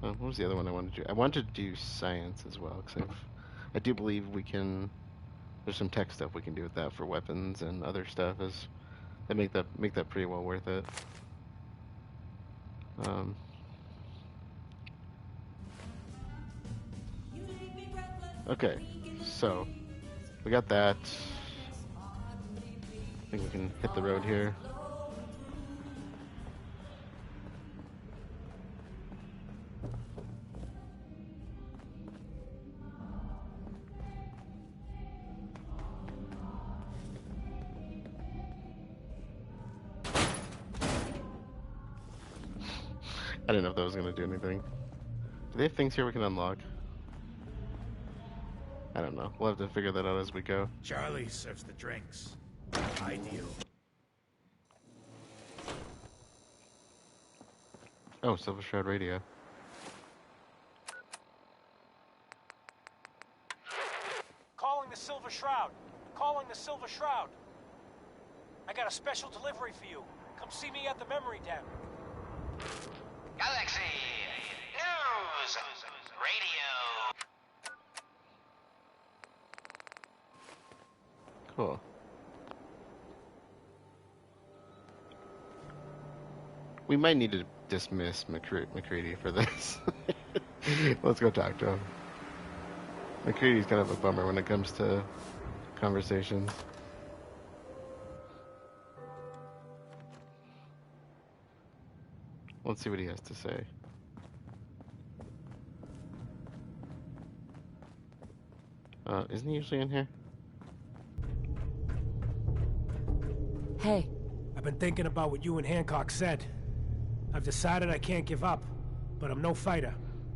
Oh, what was the other one I wanted to do? I wanted to do science as well, because I do believe we can. There's some tech stuff we can do with that for weapons and other stuff. That make that pretty well worth it. Okay, so we got that. I think we can hit the road here. I didn't know if that was going to do anything. Do they have things here we can unlock? I don't know. We'll have to figure that out as we go. Charlie serves the drinks. Ideal. Oh, Silver Shroud radio. Calling the Silver Shroud. Calling the Silver Shroud. I got a special delivery for you. Come see me at the memory den. Galaxy News Radio. Cool. We might need to dismiss McCready for this. Let's go talk to him. McCready's kind of a bummer when it comes to conversations. Let's see what he has to say. Isn't he usually in here? Hey. I've been thinking about what you and Hancock said. I've decided I can't give up, but I'm no fighter.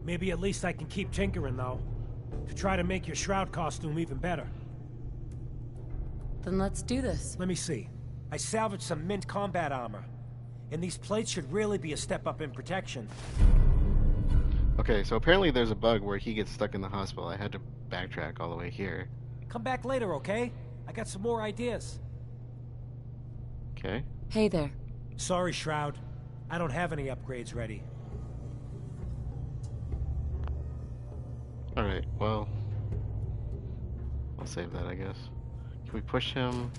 Maybe at least I can keep tinkering, though. To try to make your Shroud costume even better. Then let's do this. Let me see. I salvaged some mint combat armor. And these plates should really be a step up in protection. Okay, so apparently there's a bug where he gets stuck in the hospital. I had to backtrack all the way here. Come back later, okay? I got some more ideas. Okay. Hey there. Sorry, Shroud. I don't have any upgrades ready. Alright, well... I'll save that, I guess. Can we push him?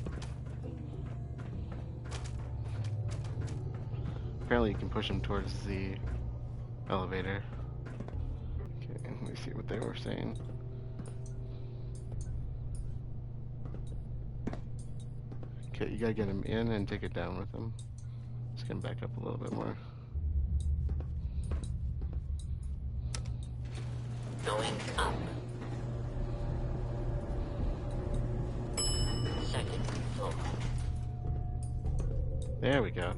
Apparently you can push him towards the elevator. Okay, let me see what they were saying. Okay, you gotta get him in and take it down with him. Just gonna back up a little bit more. Going up. Second floor. There we go.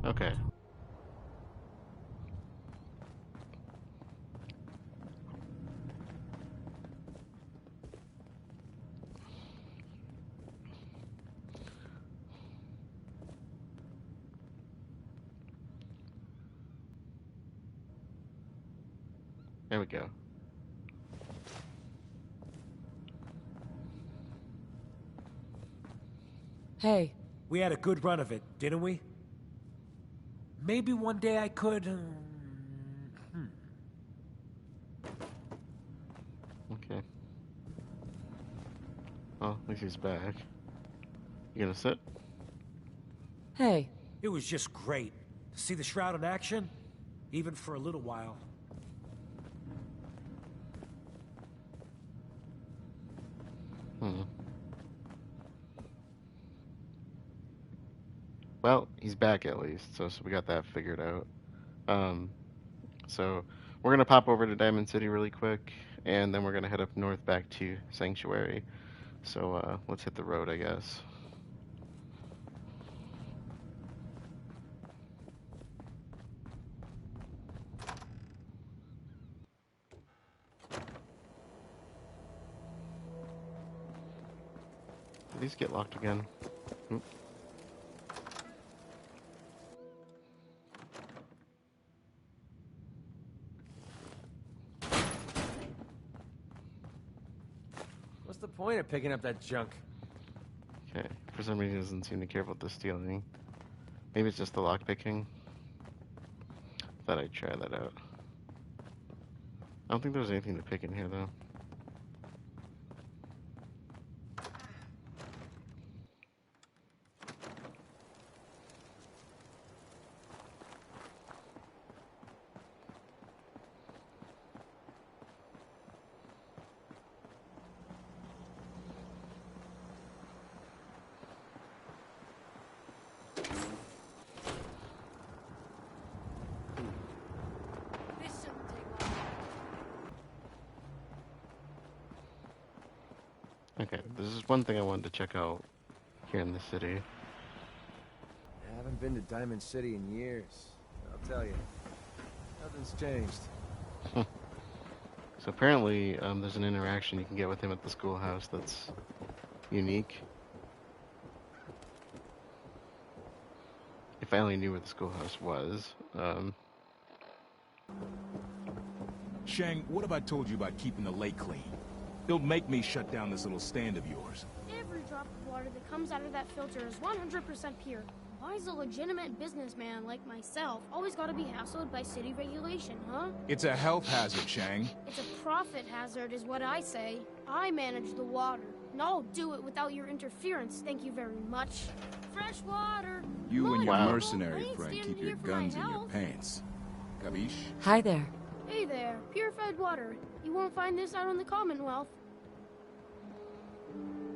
Okay. There we go. Hey. We had a good run of it, didn't we? Maybe one day I could... Okay. Well, at least he's back. You gonna sit? Hey. It was just great. To see the Shroud in action, even for a little while. Well, he's back at least, so we got that figured out. So we're gonna pop over to Diamond City really quick, and then we're gonna head up north back to Sanctuary. So let's hit the road, I guess. Did these get locked again? Oop. What's the point of picking up that junk? Okay, for some reason he doesn't seem to care about the stealing. Maybe it's just the lockpicking. Thought I'd try that out. I don't think there's anything to pick in here though. Okay, this is one thing I wanted to check out here in the city. I haven't been to Diamond City in years. I'll tell you, nothing's changed. So apparently, there's an interaction you can get with him at the schoolhouse that's unique. If I only knew where the schoolhouse was. Shang, what have I told you about keeping the lake clean? Don't make me shut down this little stand of yours. Every drop of water that comes out of that filter is 100% pure. Why's a legitimate businessman like myself always gotta be hassled by city regulation, huh? It's a health hazard, Shang. It's a profit hazard is what I say. I manage the water, and I'll do it without your interference, thank you very much. Fresh water! You and your Wow. mercenary friend keep your guns in your pants. Capiche? Hi there. Hey there, purified water. You won't find this out in the Commonwealth.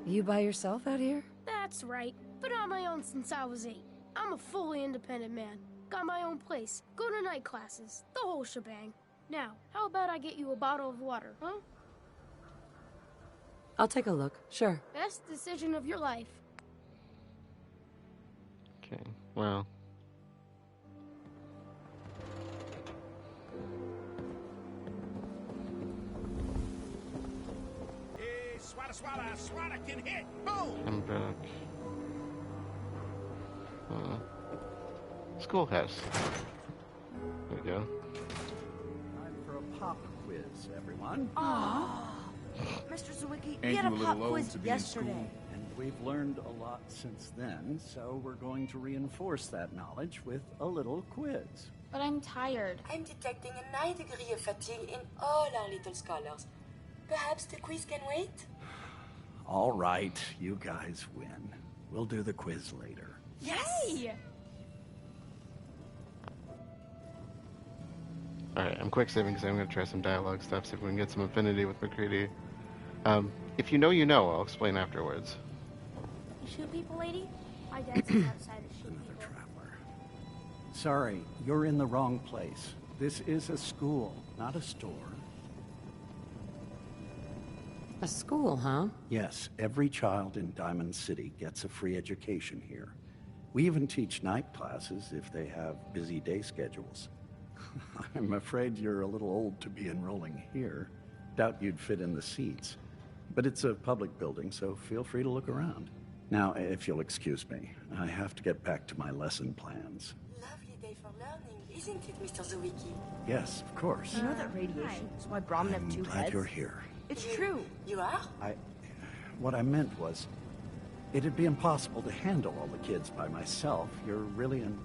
You by yourself out here? That's right. Been on my own since I was 8. I'm a fully independent man. Got my own place. Go to night classes. The whole shebang. Now, how about I get you a bottle of water, huh? I'll take a look. Sure. Best decision of your life. Okay, well. Swada can hit. Boom. I'm back. Schoolhouse. There we go. Time for a pop quiz, everyone. Mr. Zawicki, Ain't we had a you a pop little old quiz to be in yesterday. school? And we've learned a lot since then, so we're going to reinforce that knowledge with a little quiz. But I'm tired. I'm detecting a high degree of fatigue in all our little scholars. Perhaps the quiz can wait? All right, you guys win. We'll do the quiz later. Yay! Alright, I'm quick saving because I'm going to try some dialogue stuff, see if we can get some affinity with McCready. If you know, you know. I'll explain afterwards. You shoot people, lady? My dad's outside to shoot people. Sorry, you're in the wrong place. This is a school, not a store. A school, huh? Yes, every child in Diamond City gets a free education here. We even teach night classes if they have busy day schedules. I'm afraid you're a little old to be enrolling here. Doubt you'd fit in the seats. But it's a public building, so feel free to look around. Now, if you'll excuse me, I have to get back to my lesson plans. Lovely day for learning, isn't it, Mr. Zawicki? Yes, of course. You know that radiation is why Brahmin have two Glad heads? you're here. It's true. You are? What I meant was, it'd be impossible to handle all the kids by myself. You're really an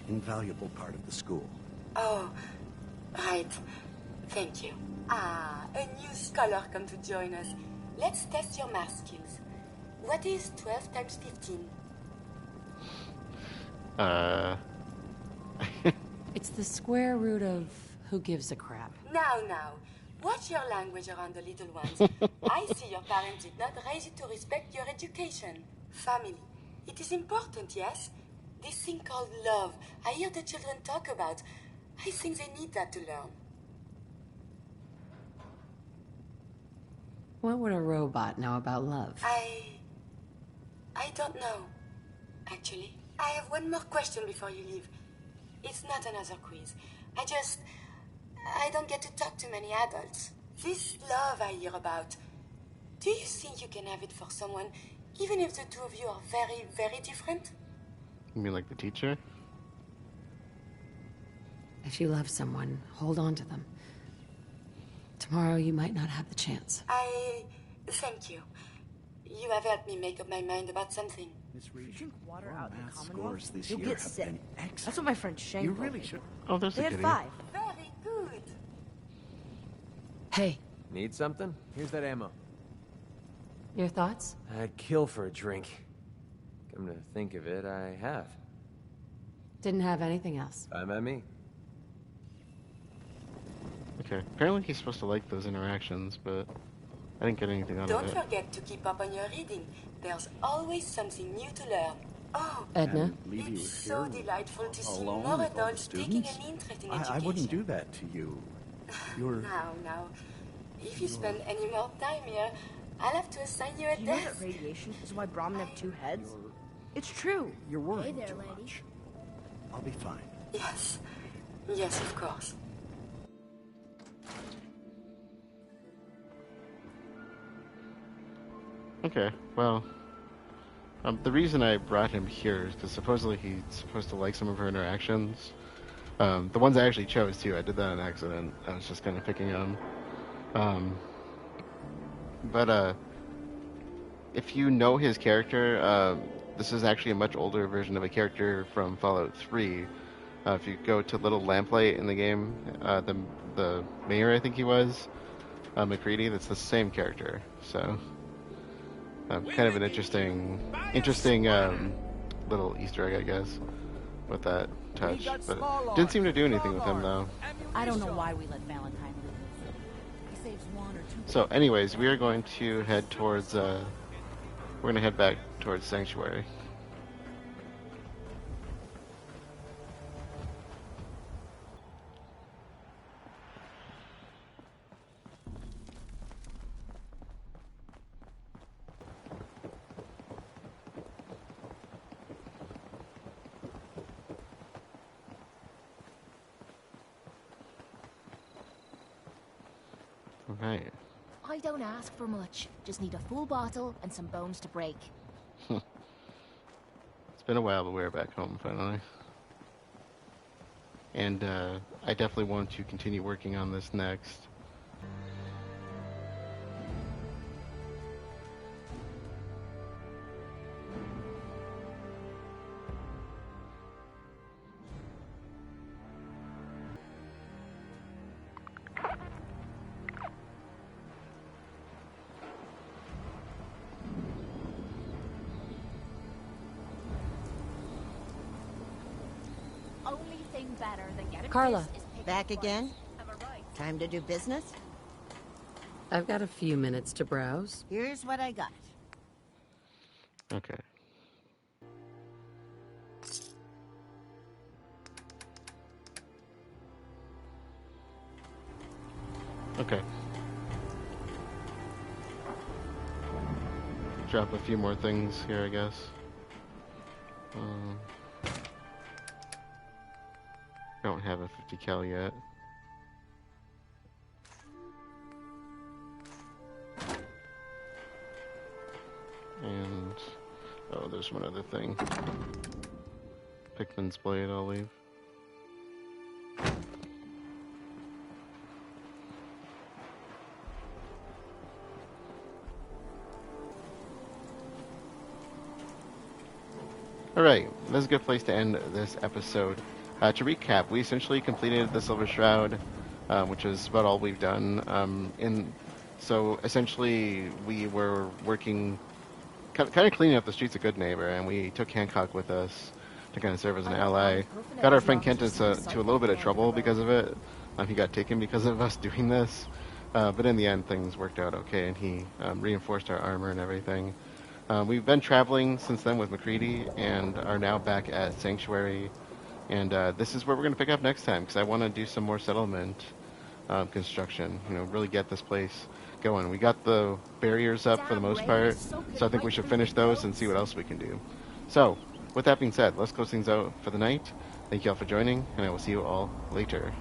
invaluable part of the school. Oh, right. Thank you. Ah, a new scholar come to join us. Let's test your math skills. What is 12 times 15? It's the square root of who gives a crap. Now. Watch your language around the little ones. I see your parents did not raise you to respect your education. Family. It is important, yes? This thing called love, I hear the children talk about. I think they need that to learn. What would a robot know about love? I don't know, actually. I have one more question before you leave. It's not another quiz. I don't get to talk to many adults. This love I hear about, do you think you can have it for someone, even if the two of you are very, very different? You mean like the teacher? If you love someone, hold on to them. Tomorrow you might not have the chance. Thank you. You have helped me make up my mind about something. Miss Reed, If you drink water out in the scores Commonwealth, this you'll year get have sick. been excellent. That's what my friend Shane You told really me. should. Oh, there's They a had kitty. 5. Very good. Hey, Need something? Here's that ammo. your thoughts? I'd kill for a drink. Come to think of it, I have. Didn't have anything else. Time at me. Okay. Apparently he's supposed to like those interactions, but I didn't get anything out Don't of it. forget to keep up on your reading. There's always something new to learn. Oh, Edna? it's so delightful to see alone more with all the adults taking students? an interest in I education. wouldn't do that to you. You're... Now. If you spend any more time here, I'll have to assign you a You know desk. that radiation is why Brahmin have two heads? It's true. You're worrying Hey there, too lady. much. I'll be fine. Yes, of course. Okay, well, the reason I brought him here is because supposedly he's supposed to like some of her interactions. The ones I actually chose, too. I did that on accident. I was just kind of picking on. But if you know his character, this is actually a much older version of a character from Fallout 3. If you go to Little Lamplight in the game, the mayor, I think he was, McCready, that's the same character. So, kind of an interesting little Easter egg, I guess, with that touch. But didn't seem to do anything with him, though. I don't know why we let Valentine live. He saves one or two. So, anyways, we are going to head towards. We're going to head back towards Sanctuary. Right. I don't ask for much. Just need a full bottle and some bones to break. It's been a while, but we're back home finally. And I definitely want to continue working on this next. Carla, back again? Time to do business? I've got a few minutes to browse. Here's what I got. Okay. Okay. Drop a few more things here, I guess. Don't have a 50 cal yet. And oh, there's one other thing. Pickman's blade, I'll leave. Alright, that's a good place to end this episode. To recap, we essentially completed the Silver Shroud, which is about all we've done. So essentially, we were working, kind of cleaning up the streets of Goodneighbor, and we took Hancock with us to kind of serve as an ally. Got our friend Kent into a little bit of trouble because of it. He got taken because of us doing this, but in the end, things worked out okay, and he reinforced our armor and everything. We've been traveling since then with McCready, and are now back at Sanctuary. And this is where we're going to pick up next time, because I want to do some more settlement construction, really get this place going. We got the barriers up for the most part, so I think we should finish those and see what else we can do. So, with that being said, let's close things out for the night. Thank you all for joining, and I will see you all later.